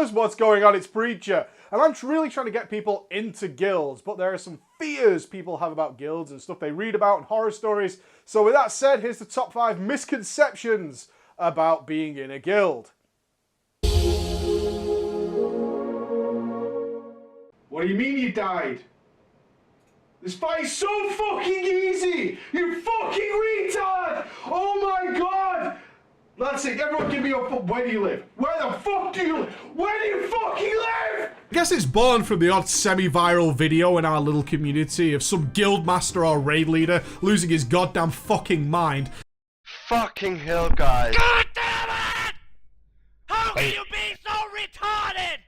fellas, what's going on? It's Preacher, and I'm really trying to get people into guilds, but there are some fears people have about guilds and stuff they read about and horror stories. So with that said, here's the top 5 misconceptions about being in a guild. What do you mean you died? This fight is so fucking easy! You fucking retard! Oh my god! That's it, everyone give me your foot. Where do you live? Where the fuck do you live? Where do you fucking live? I guess it's born from the odd semi-viral video in our little community of some guild master or raid leader losing his goddamn fucking mind. Fucking hell, guys. God damn it! How can you be so retarded?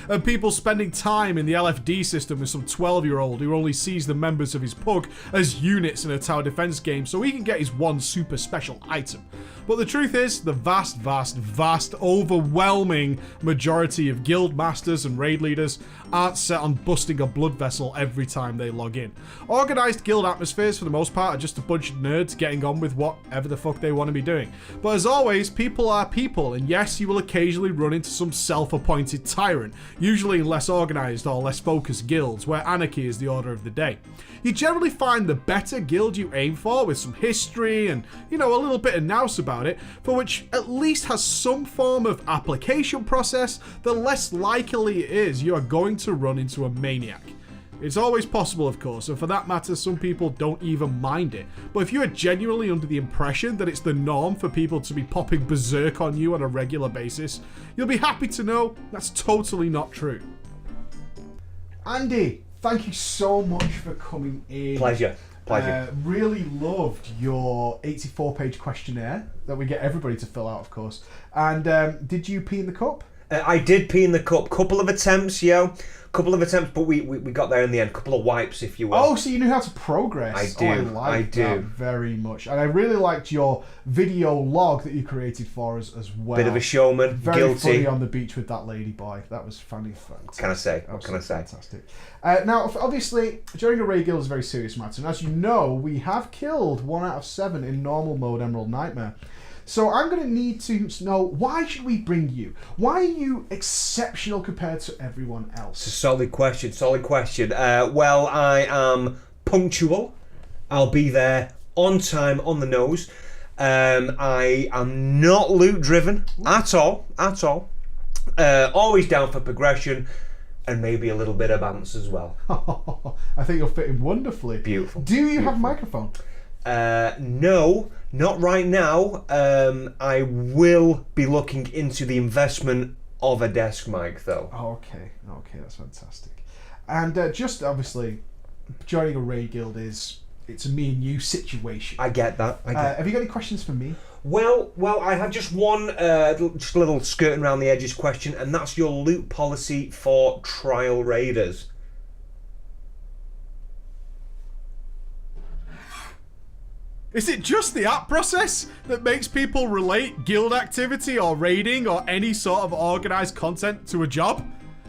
And people spending time in the LFD system with some 12-year-old who only sees the members of his pug as units in a tower defense game so he can get his one super special item. But the truth is, the vast, overwhelming majority of guild masters and raid leaders aren't set on busting a blood vessel every time they log in. Organised guild atmospheres, for the most part, are just a bunch of nerds getting on with whatever the fuck they want to be doing. But as always, people are people, and yes, you will occasionally run into some self-appointed tyrant, usually in less organised or less focused guilds, where anarchy is the order of the day. You generally find the better guild you aim for, with some history and, you know, a little bit of nous about it, for which at least has some form of application process, the less likely it is you are going to run into a maniac. It's always possible, of course, and for that matter, some people don't even mind it. But if you are genuinely under the impression that it's the norm for people to be popping berserk on you on a regular basis, you'll be happy to know that's totally not true. Andy, thank you so much for coming in. Pleasure. Really loved your 84-page questionnaire that we get everybody to fill out, of course. And did you pee in the cup? I did pee in the cup. Couple of attempts, but we got there in the end. Couple of wipes, if you will. Oh, so you knew how to progress. I do. I like that very much. And I really liked your video log that you created for us as well. Bit of a showman, very guilty. Funny on the beach with that lady boy. That was fantastic. What can I say? Fantastic. Now, obviously, joining a raid guild is a very serious matter. And as you know, we have killed 1 out of 7 in normal mode Emerald Nightmare. So I'm going to need to know, why should we bring you? Why are you exceptional compared to everyone else? It's a solid question. Well, I am punctual. I'll be there on time, on the nose. I am not loot driven at all. Always down for progression and maybe a little bit of bounce as well. I think you'll fit in wonderfully. Beautiful. Do you have a microphone? No, not right now. I will be looking into the investment of a desk mic, though. Oh, okay, that's fantastic. And just obviously, joining a raid guild it's a me and you situation. I get that. Have you got any questions for me? Well, I have just one, just a little skirting around the edges question, and that's your loot policy for trial raiders. Is it just the app process that makes people relate guild activity or raiding or any sort of organised content to a job?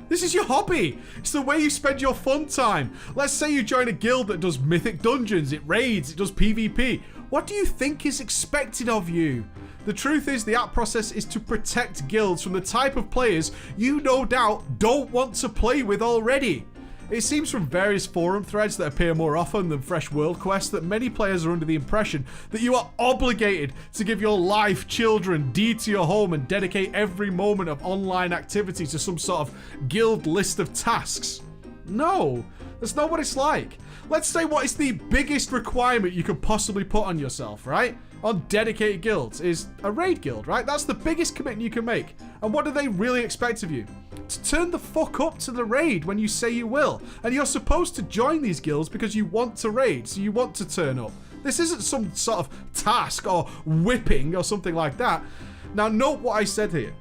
This is your hobby. It's the way you spend your fun time. Let's say you join a guild that does mythic dungeons, it raids, it does PvP. What do you think is expected of you? The truth is, the app process is to protect guilds from the type of players you no doubt don't want to play with already. It seems from various forum threads that appear more often than fresh world quests that many players are under the impression that you are obligated to give your life, children, deed to your home and dedicate every moment of online activity to some sort of guild list of tasks. No, that's not what it's like. Let's say what is the biggest requirement you could possibly put on yourself, right? On dedicated guilds is a raid guild, right? That's the biggest commitment you can make. And what do they really expect of you? To turn the fuck up to the raid when you say you will. And you're supposed to join these guilds because you want to raid, so you want to turn up. This isn't some sort of task or whipping or something like that. Now note what I said here.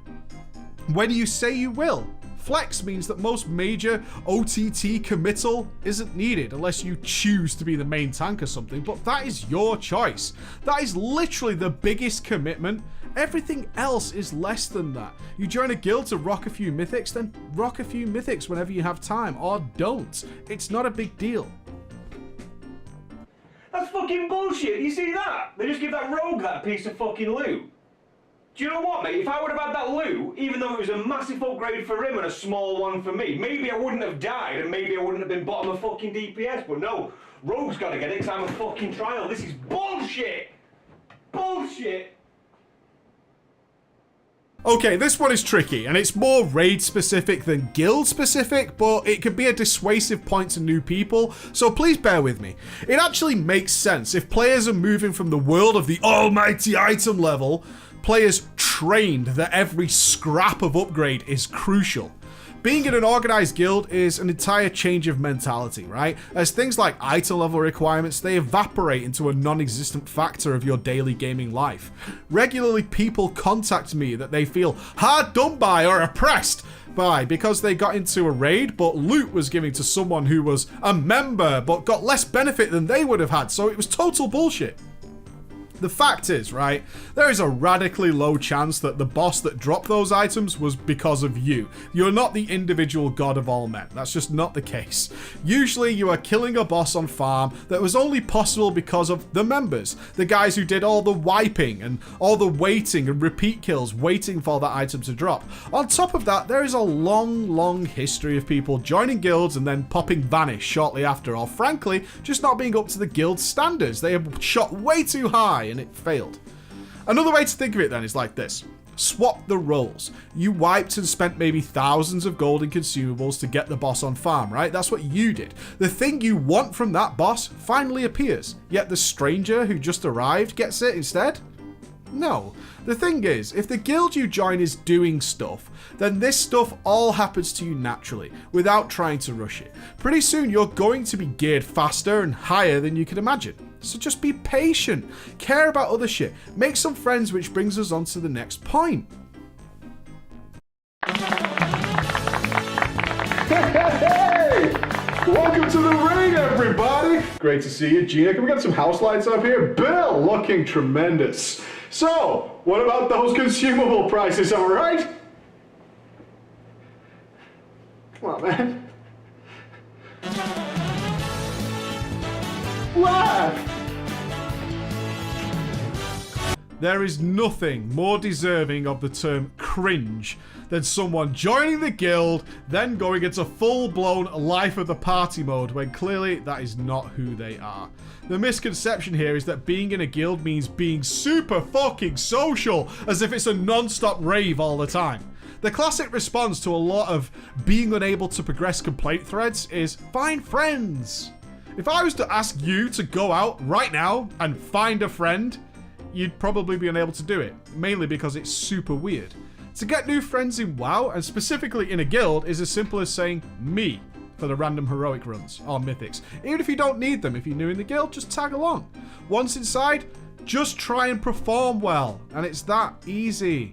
When you say you will, flex means that most major OTT committal isn't needed unless you choose to be the main tank or something, but that is your choice. That is literally the biggest commitment. Everything else is less than that. You join a guild to rock a few mythics, then rock a few mythics whenever you have time, or don't. It's not a big deal. That's fucking bullshit. You see that? They just give that rogue that piece of fucking loot. Do you know what, mate? If I would have had that loot, even though it was a massive upgrade for him and a small one for me, maybe I wouldn't have died and maybe I wouldn't have been bottom of fucking DPS. But no, Rogue's got to get it because I'm a fucking trial. This is bullshit! Bullshit! Okay, this one is tricky, and it's more raid specific than guild specific, but it could be a dissuasive point to new people, so please bear with me. It actually makes sense if players are moving from the world of the almighty item level, players trained that every scrap of upgrade is crucial. Being in an organized guild is an entire change of mentality, right? As things like item level requirements, they evaporate into a non-existent factor of your daily gaming life. Regularly, people contact me that they feel hard done by or oppressed by because they got into a raid, but loot was given to someone who was a member but got less benefit than they would have had, so it was total bullshit. The fact is, right, there is a radically low chance that the boss that dropped those items was because of you. You're not the individual god of all men. That's just not the case. Usually you are killing a boss on farm that was only possible because of the members. The guys who did all the wiping and all the waiting and repeat kills waiting for that item to drop. On top of that, there is a long history of people joining guilds and then popping vanish shortly after, or frankly, just not being up to the guild standards. They have shot way too high and it failed. Another way to think of it then is like this. Swap the roles. You wiped and spent maybe thousands of gold in consumables to get the boss on farm, right? That's what you did. The thing you want from that boss finally appears, yet the stranger who just arrived gets it instead? No. The thing is, if the guild you join is doing stuff, then this stuff all happens to you naturally, without trying to rush it. Pretty soon you're going to be geared faster and higher than you can imagine. So just be patient, care about other shit, make some friends, which brings us on to the next point. Hey! Welcome to the raid, everybody! Great to see you, Gina. Can we get some house lights up here? Bill, looking tremendous. So, what about those consumable prices, am I right? Come on, man. Laugh! There is nothing more deserving of the term cringe than someone joining the guild, then going into full-blown life of the party mode when clearly that is not who they are. The misconception here is that being in a guild means being super fucking social, as if it's a non-stop rave all the time. The classic response to a lot of being unable to progress complaint threads is find friends. If I was to ask you to go out right now and find a friend, you'd probably be unable to do it, mainly because it's super weird. To get new friends in WoW, and specifically in a guild, is as simple as saying me for the random heroic runs or mythics. Even if you don't need them, if you're new in the guild, just tag along. Once inside, just try and perform well, and it's that easy.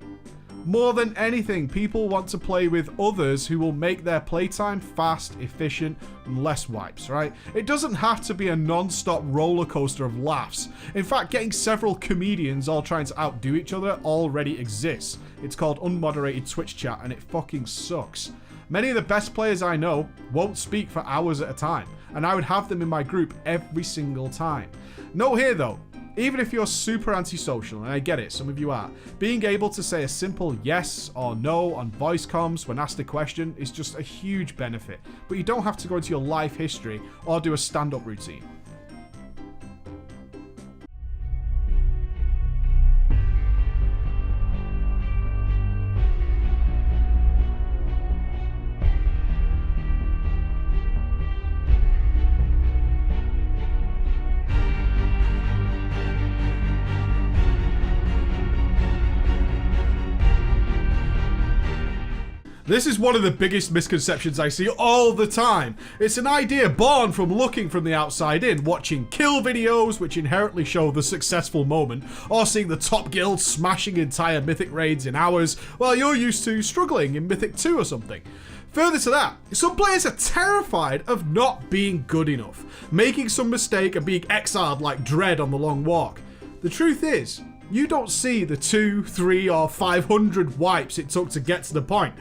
More than anything, people want to play with others who will make their playtime fast, efficient, and less wipes, right? It doesn't have to be a non-stop roller coaster of laughs. In fact, getting several comedians all trying to outdo each other already exists. It's called unmoderated Twitch chat, and it fucking sucks. Many of the best players I know won't speak for hours at a time, and I would have them in my group every single time. Note here though, even if you're super antisocial, and I get it, some of you are, being able to say a simple yes or no on voice comms when asked a question is just a huge benefit, but you don't have to go into your life history or do a stand-up routine. This is one of the biggest misconceptions I see all the time. It's an idea born from looking from the outside in, watching kill videos which inherently show the successful moment, or seeing the top guild smashing entire mythic raids in hours while you're used to struggling in mythic 2 or something. Further to that, some players are terrified of not being good enough, making some mistake and being exiled like Dread on the long walk. The truth is, you don't see the 2, 3 or 500 wipes it took to get to the point.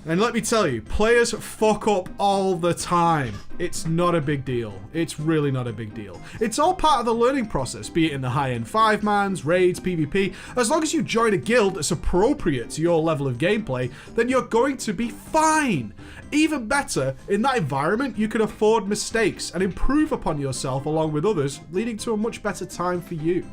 And let me tell you, players fuck up all the time. It's not a big deal. It's really not a big deal. It's all part of the learning process, be it in the high-end 5-mans, raids, PvP. As long as you join a guild that's appropriate to your level of gameplay, then you're going to be fine. Even better, in that environment, you can afford mistakes and improve upon yourself along with others, leading to a much better time for you.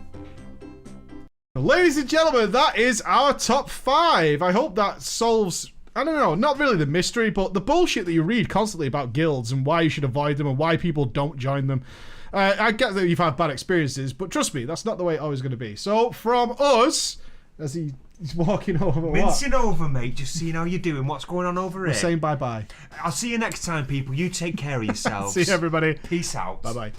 Ladies and gentlemen, that is our top 5. I hope that solves, I don't know, not really the mystery, but the bullshit that you read constantly about guilds and why you should avoid them and why people don't join them. I get that you've had bad experiences, but trust me, that's not the way it's always going to be. So from us, as he's walking over, Mincing over, mate, just seeing how you're doing, what's going on over here. Saying bye-bye. I'll see you next time, people. You take care of yourselves. See you, everybody. Peace out. Bye-bye.